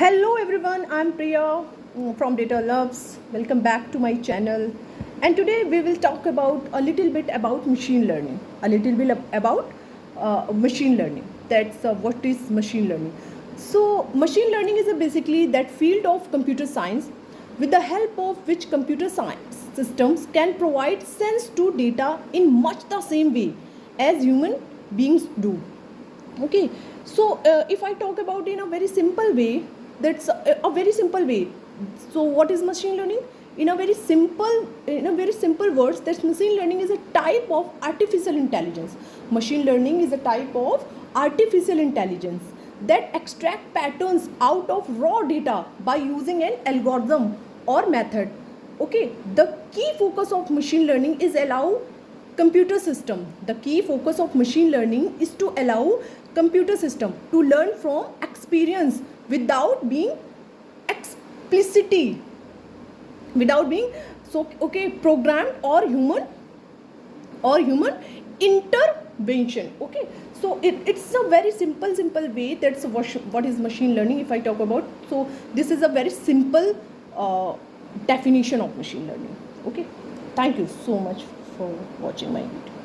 Hello everyone, I'm Priya from Data Loves. Welcome back to my channel. And today we will talk about a little bit about machine learning. A little bit about machine learning. That's what is machine learning. So machine learning is basically that field of computer science with the help of which computer science systems can provide sense to data in much the same way as human beings do. Okay, so if I talk about in a very simple way, that's a very simple way. So what is machine learning? In a very simple words, that machine learning is a type of artificial intelligence. Machine learning is a type of artificial intelligence that extract patterns out of raw data by using an algorithm or method. Okay, the key focus of machine learning is allow computer system. The key focus of machine learning is to allow computer system to learn from experience without being explicitly, without being programmed or human intervention. Okay, so it's a very simple way. That's what is machine learning. If I talk about, so this is a very simple definition of machine learning. Okay, thank you so much for watching my video.